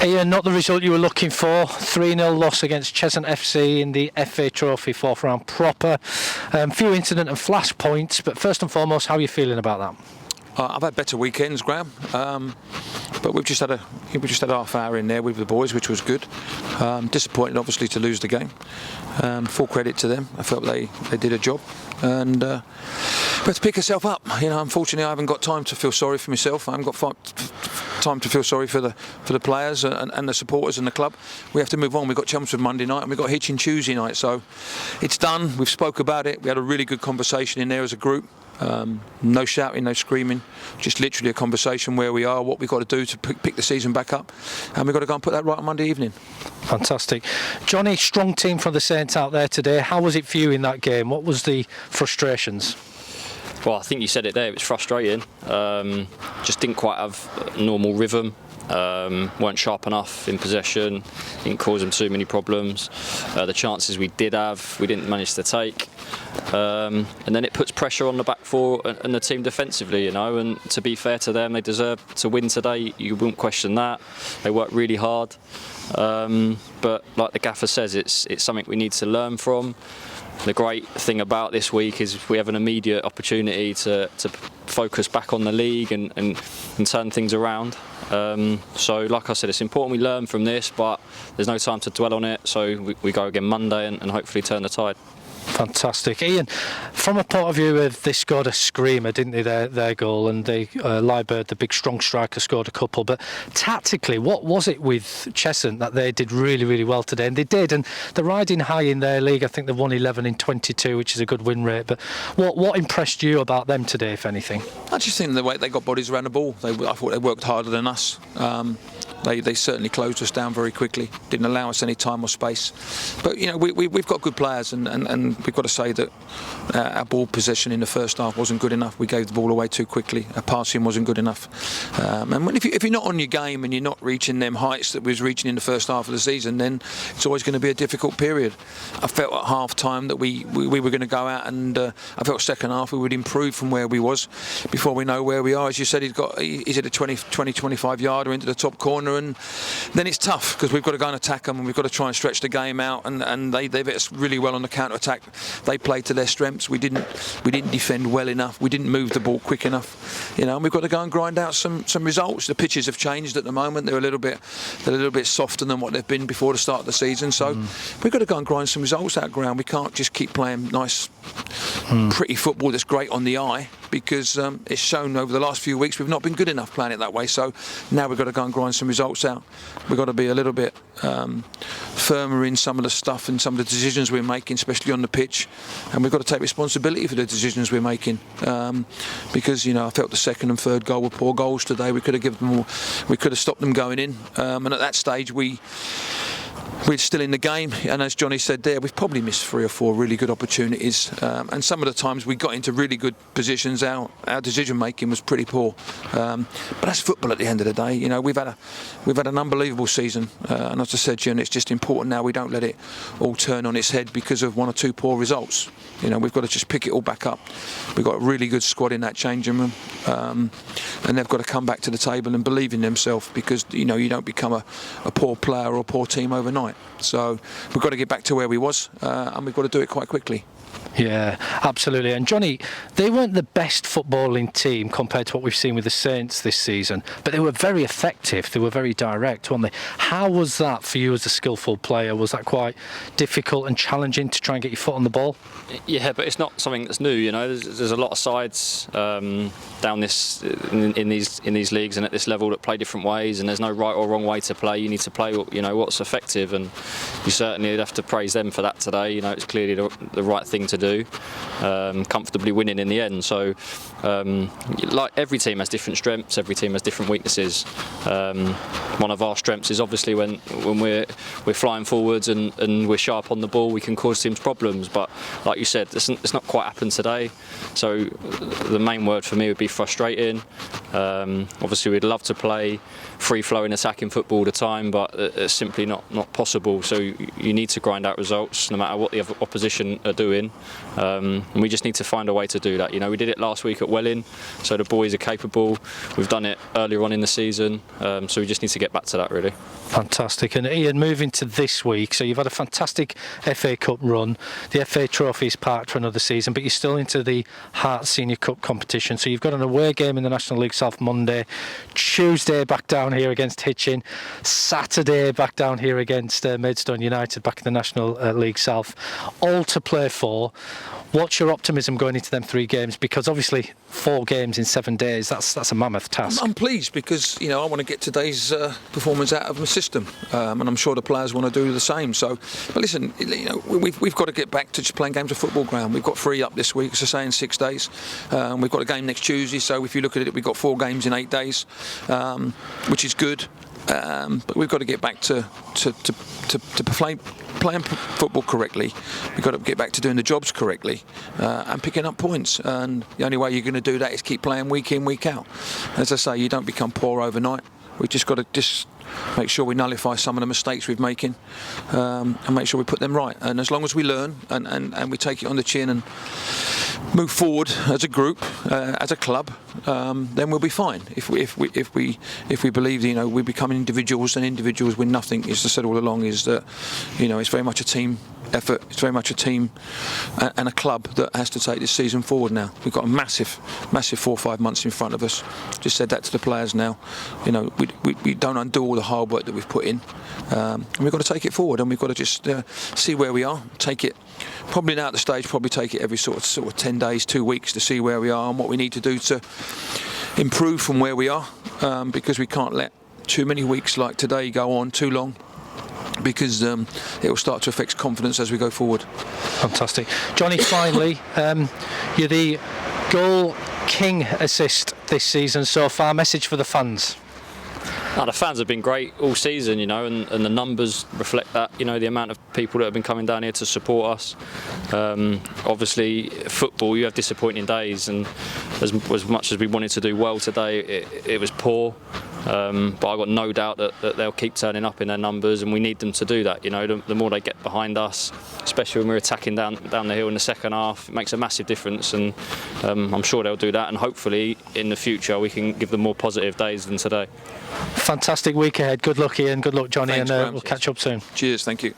Ian, not the result you were looking for. 3-0 loss against Cheshunt FC in the FA Trophy fourth round proper. Few incident and flash points, but first and foremost, how are you feeling about that? I've had better weekends, Graham, but we've just had a half hour in there with the boys, which was good. Disappointed, obviously, to lose the game. Full credit to them. I felt they did a job, and we have to pick ourselves up. Unfortunately, I haven't got time to feel sorry for myself. I haven't got time to feel sorry for the players and the supporters and the club. We have to move on. We've got Chelmsford Monday night and we've got Hitchin Tuesday night, so it's done. We've spoke about it. We had a really good conversation in there as a group. No shouting, no screaming, just literally a conversation where we are, what we've got to do to pick the season back up, and we've got to go and put that right on Monday evening. Fantastic. Johnny, strong team from the Saints out there today. How was it for you in that game? What was the frustrations? Well, I think you said it there, it was frustrating. Just didn't quite have normal rhythm. Weren't sharp enough in possession, didn't cause them too many problems. The chances we did have, we didn't manage to take. And then it puts pressure on the back four and the team defensively, and to be fair to them, they deserve to win today. You wouldn't question that. They worked really hard. But like the gaffer says, it's something we need to learn from. The great thing about this week is we have an immediate opportunity to focus back on the league and turn things around. So like I said, it's important we learn from this, but there's no time to dwell on it, so we go again Monday and hopefully turn the tide. Fantastic. Ian, from a point of view of they scored a screamer, didn't they, their goal, and Liebert, the big strong striker, scored a couple, but tactically, what was it with Cheshunt that they did really, really well today? And they did, and they're riding high in their league. I think they've won 11 in 22, which is a good win rate, but what impressed you about them today, if anything? I just think the way they got bodies around the ball, I thought they worked harder than us. They certainly closed us down very quickly, didn't allow us any time or space. But we've got good players, and we've got to say that our ball possession in the first half wasn't good enough. We gave the ball away too quickly. Our passing wasn't good enough. And if you're not on your game and you're not reaching them heights that we was reaching in the first half of the season, then it's always going to be a difficult period. I felt at half time that we were going to go out, and I felt second half we would improve from where we was before we know where we are. As you said, he's at a 20-25 yarder into the top corner, and then it's tough because we've got to go and attack them, and we've got to try and stretch the game out, and they've hit us really well on the counter attack. They played to their strengths. We didn't defend well enough. We didn't move the ball quick enough, and we've got to go and grind out some results. The pitches have changed at the moment. They're a little bit softer than what they've been before the start of the season, so we've got to go and grind some results out ground. We can't just keep playing nice pretty football that's great on the eye, because it's shown over the last few weeks we've not been good enough playing it that way. So now we've got to go and grind some results out. We've got to be a little bit firmer in some of the stuff and some of the decisions we're making, especially on the pitch, and we've got to take responsibility for the decisions we're making, because I felt the second and third goal were poor goals today. We could have given them more, we could have stopped them going in, and at that stage we're still in the game, and as Johnny said there, we've probably missed 3 or 4 really good opportunities, and some of the times we got into really good positions, our decision making was pretty poor, but that's football at the end of the day. We've had an unbelievable season, and as I said, Jim, it's just important now we don't let it all turn on its head because of 1 or 2 poor results. We've got to just pick it all back up. We've got a really good squad in that changing room, and they've got to come back to the table and believe in themselves, because you don't become a poor player or a poor team overnight. So we've got to get back to where we was, and we've got to do it quite quickly. Yeah, absolutely. And Johnny, they weren't the best footballing team compared to what we've seen with the Saints this season, but they were very effective. They were very direct, weren't they? How was that for you as a skillful player? Was that quite difficult and challenging to try and get your foot on the ball? Yeah, but it's not something that's new. There's a lot of sides down this in these leagues and at this level that play different ways, and there's no right or wrong way to play. You need to play what's effective, and you certainly have to praise them for that today. It's clearly the right thing to do, comfortably winning in the end. So like every team has different strengths, every team has different weaknesses. One of our strengths is obviously when we're flying forwards and we're sharp on the ball, we can cause teams problems, but like you said, it's not quite happened today. So the main word for me would be frustrating. Obviously we'd love to play free-flowing attacking football all the time, but it's simply not possible. So you need to grind out results no matter what the opposition are doing, and we just need to find a way to do that. We did it last week at Welling, so the boys are capable. We've done it earlier on in the season, so we just need to get back to that, really. Fantastic. And Ian, moving to this week, so you've had a fantastic FA Cup run. The FA Trophy is parked for another season, but you're still into the Hearts Senior Cup competition. So you've got an away game in the National League South Monday, Tuesday back down here against Hitchin, Saturday back down here against Maidstone United back in the National League South, all to play for. What's your optimism going into them 3 games? Because obviously 4 games in 7 days, that's a mammoth task. I'm pleased because, you know, I want to get today's performance out of my system, and I'm sure the players want to do the same. So, but listen, you know, we've got to get back to just playing games of football ground. We've got 3 up this week, as I say, in 6 days. We've got a game next Tuesday, so if you look at it, we've got 4 games in 8 days, which is good. But we've got to get back to playing football correctly. We've got to get back to doing the jobs correctly and picking up points. And the only way you're going to do that is keep playing week in, week out. As I say, you don't become poor overnight. We've just got to make sure we nullify some of the mistakes we're making and make sure we put them right. And as long as we learn and we take it on the chin and move forward as a group, as a club, then we'll be fine. If we believe, you know, we become individuals, and individuals win nothing. As I said all along, is that, you know, it's very much a team effort. It's very much a team and a club that has to take this season forward now. We've got a massive 4 or 5 months in front of us. Just said that to the players now. You know, we don't undo all the hard work that we've put in, and we've got to take it forward, and we've got to just see where we are. Take it probably now at the stage. Probably take it every sort of 10 days, 2 weeks to see where we are and what we need to do to improve from where we are, because we can't let too many weeks like today go on too long, because it will start to affect confidence as we go forward. Fantastic. Johnny, finally, you're the goal king assist this season so far. Message for the fans? No, the fans have been great all season, you know, and the numbers reflect that. You know, the amount of people that have been coming down here to support us. Obviously, football, you have disappointing days, and as much as we wanted to do well today, it was poor. But I've got no doubt that they'll keep turning up in their numbers, and we need them to do that. You know, the more they get behind us, especially when we're attacking down the hill in the second half, it makes a massive difference, and I'm sure they'll do that. And hopefully, in the future, we can give them more positive days than today. Fantastic week ahead. Good luck, Ian. Good luck, Johnny. Thanks, and Graham. we'll catch up soon. Cheers. Thank you.